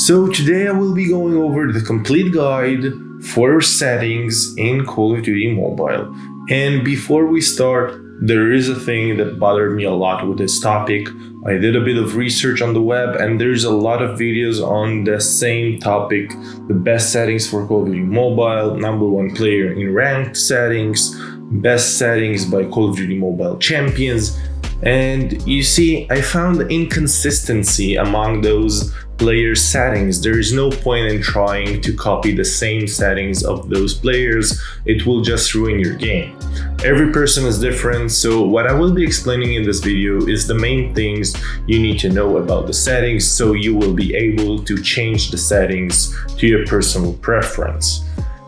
So today I will be going over the complete guide for settings in Call of Duty Mobile. And before we start, there is a thing that bothered me a lot with this topic. I did a bit of research on the web and there's a lot of videos on the same topic. The best settings for Call of Duty Mobile, #1 player in ranked settings, best settings by Call of Duty Mobile champions. And you see, I found inconsistency among those player settings. There is no point in trying to copy the same settings of those players. It will just ruin your game. Every person is different, so what I will be explaining in this video is the main things you need to know about the settings so you will be able to change the settings to your personal preference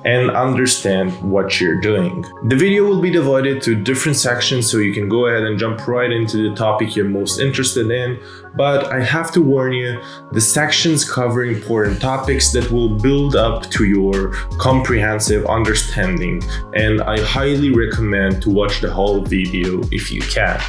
and understand what you're doing. The video will be divided to different sections so you can go ahead and jump right into the topic you're most interested in, but I have to warn you, the sections cover important topics that will build up to your comprehensive understanding, and I highly recommend to watch the whole video if you can.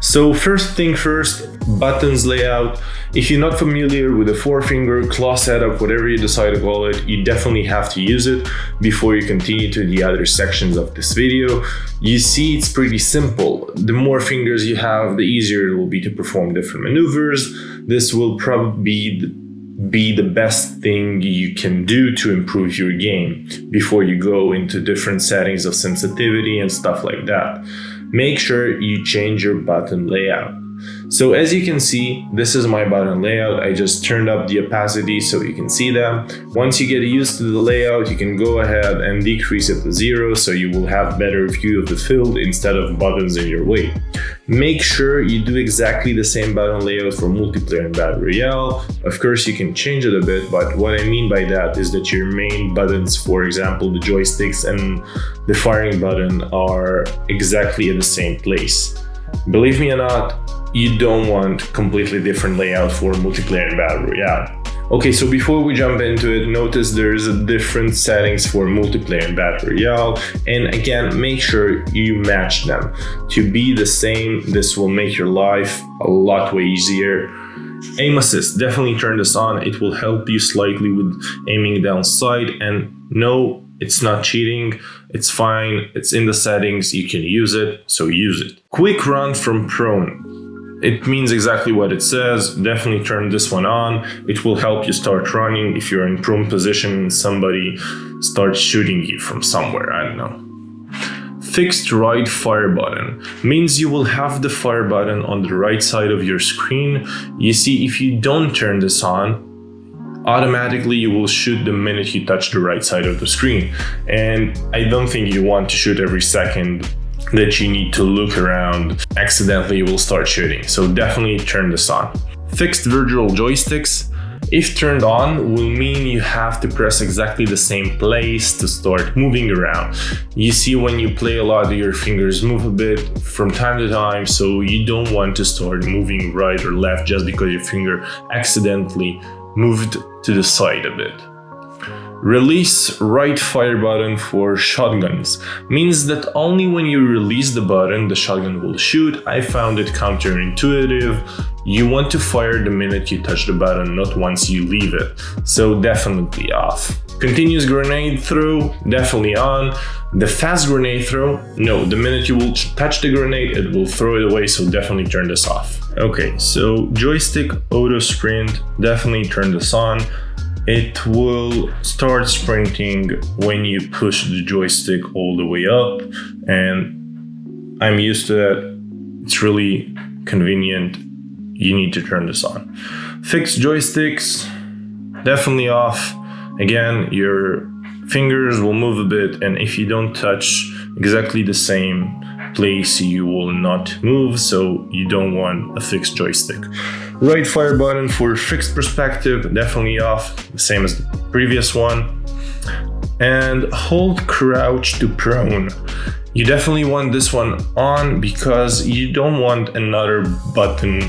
So first thing first, buttons layout. If you're not familiar with the 4-finger claw setup, whatever you decide to call it, you definitely have to use it before you continue to the other sections of this video. You see, it's pretty simple. The more fingers you have, the easier it will be to perform different maneuvers. This will probably be the best thing you can do to improve your game before you go into different settings of sensitivity and stuff like that. Make sure you change your button layout. So as you can see, this is my button layout. I just turned up the opacity so you can see them. Once you get used to the layout, you can go ahead and decrease it to 0 so you will have better view of the field instead of buttons in your way. Make sure you do exactly the same button layout for multiplayer and Battle Royale. Of course, you can change it a bit, but what I mean by that is that your main buttons, for example, the joysticks and the firing button, are exactly in the same place. Believe me or not, you don't want completely different layout for multiplayer and Battle Royale. Okay, so before we jump into it, notice there's a different settings for multiplayer and Battle Royale, and again, make sure you match them to be the same. This will make your life a lot way easier. Aim assist, definitely turn this on. It will help you slightly with aiming down sight, and no, it's not cheating, it's fine, it's in the settings, you can use it, so use it. Quick run from prone. It means exactly what it says. Definitely turn this one on. It will help you start running if you're in prone position and somebody starts shooting you from somewhere, I don't know. Fixed right fire button means you will have the fire button on the right side of your screen. You see, if you don't turn this on, automatically you will shoot the minute you touch the right side of the screen. And I don't think you want to shoot every second that you need to look around. Accidentally you will start shooting, so definitely turn this on. Fixed virtual joysticks, if turned on, will mean you have to press exactly the same place to start moving around. You see, when you play a lot, your fingers move a bit from time to time, so you don't want to start moving right or left just because your finger accidentally moved to the side a bit. Release right fire button for shotguns means that only when you release the button, the shotgun will shoot. I found it counterintuitive. You want to fire the minute you touch the button, not once you leave it. So definitely off. Continuous grenade throw, definitely on. The fast grenade throw, no, the minute you will touch the grenade, it will throw it away, so definitely turn this off. Okay, so joystick auto sprint, definitely turn this on. It will start sprinting when you push the joystick all the way up, and I'm used to that. It's really convenient. You need to turn this on. Fixed joysticks, definitely off. Again, your fingers will move a bit, and if you don't touch exactly the same place, you will not move, so you don't want a fixed joystick. Right fire button for fixed perspective, definitely off, the same as the previous one. And hold crouch to prone. You definitely want this one on because you don't want another button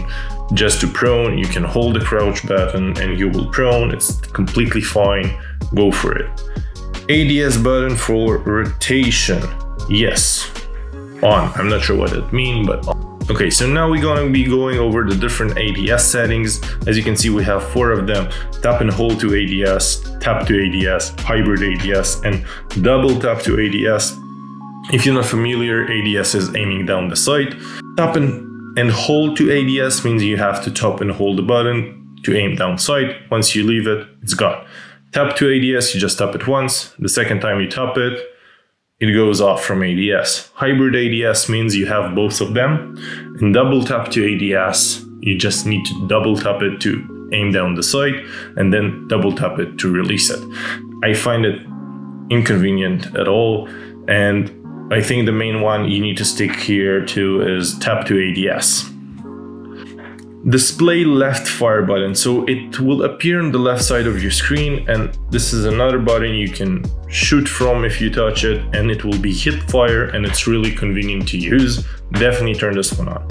just to prone. You can hold the crouch button and you will prone. It's completely fine. Go for it. ADS button for rotation. Yes, on. I'm not sure what it means, but on. Okay, so now we're gonna be going over the different ADS settings. As you can see, we have 4 of them: tap and hold to ADS, tap to ADS, hybrid ADS, and double tap to ADS. If you're not familiar, ADS is aiming down the sight. Tap and hold to ADS means you have to tap and hold the button to aim down sight. Once you leave it, it's gone. Tap to ADS, you just tap it once. The second time you tap it, it goes off from ADS. Hybrid ADS means you have both of them. And double tap to ADS, you just need to double tap it to aim down the sight and then double tap it to release it. I find it inconvenient at all, and I think the main one you need to stick here to is tap to ADS. Display left fire button, so it will appear on the left side of your screen, and this is another button you can shoot from if you touch it, and it will be hip fire, and it's really convenient to use. Definitely turn this one on.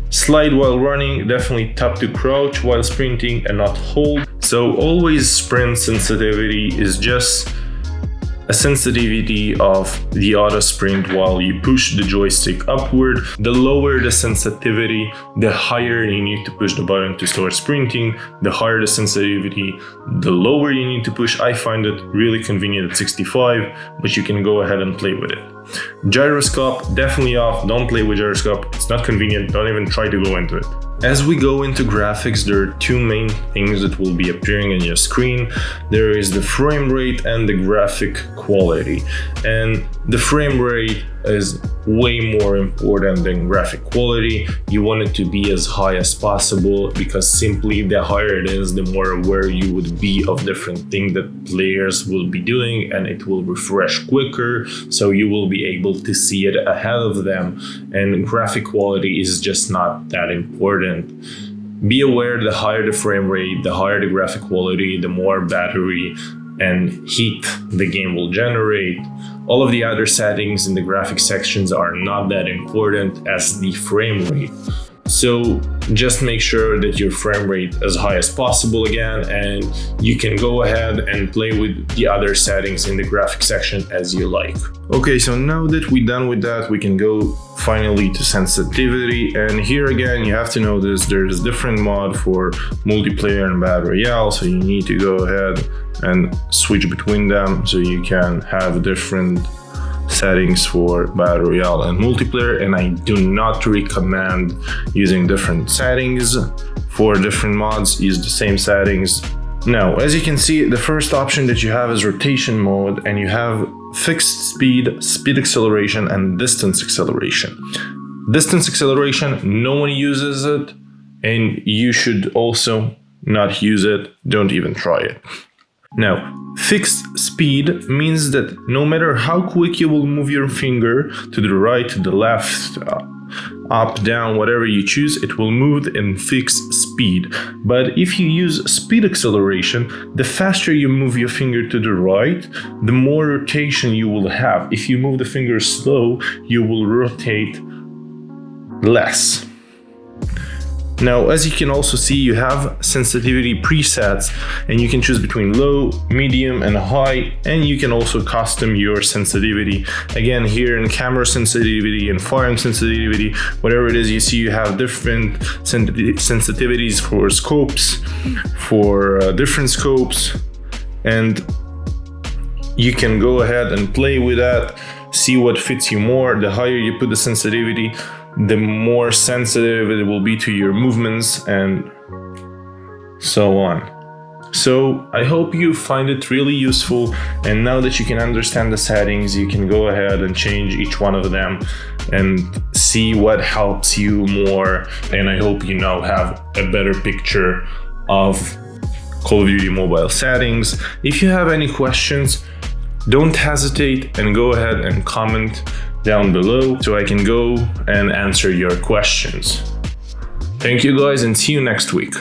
Slide while running, definitely tap to crouch while sprinting and not hold. So always sprint sensitivity is just a sensitivity of the auto sprint while you push the joystick upward. The lower the sensitivity, the higher you need to push the button to start sprinting. The higher the sensitivity, the lower you need to push. I find it really convenient at 65, but you can go ahead and play with it. Gyroscope, definitely off. Don't play with gyroscope. It's not convenient. Don't even try to go into it. As we go into graphics, there are 2 main things that will be appearing on your screen. There is the frame rate and the graphic quality. And the frame rate is way more important than graphic quality. You want it to be as high as possible, because simply the higher it is, the more aware you would be of different things that players will be doing, and it will refresh quicker, so you will be able to see it ahead of them. And graphic quality is just not that important. Be aware, the higher the frame rate, the higher the graphic quality, the more battery and heat the game will generate. All of the other settings in the graphics sections are not that important as the frame rate. So just make sure that your frame rate as high as possible again, and you can go ahead and play with the other settings in the graphics section as you like. Okay, so now that we're done with that, we can go finally to sensitivity. And here again, you have to notice there's different mod for multiplayer and battle royale, so you need to go ahead and switch between them so you can have different settings for battle royale and multiplayer. And I do not recommend using different settings for different mods. Use the same settings. Now, as you can see, the first option that you have is rotation mode, and you have fixed speed, speed acceleration, and distance acceleration. Distance acceleration, no one uses it, and you should also not use it. Don't even try it. Now, fixed speed means that no matter how quick you will move your finger to the right, to the left, up, down, whatever you choose, it will move in fixed speed. But if you use speed acceleration, the faster you move your finger to the right, the more rotation you will have. If you move the finger slow, you will rotate less. Now, as you can also see, you have sensitivity presets, and you can choose between low, medium, and high, and you can also custom your sensitivity. Again, here in camera sensitivity and firing sensitivity, whatever it is, you see you have different sensitivities for scopes, for different scopes, and you can go ahead and play with that, see what fits you more. The higher you put the sensitivity, the more sensitive it will be to your movements and so on. So I hope you find it really useful, and now that you can understand the settings, you can go ahead and change each one of them and see what helps you more. And I hope you now have a better picture of Call of Duty Mobile settings. If you have any questions, don't hesitate and go ahead and comment down below so I can go and answer your questions. Thank you guys, and see you next week.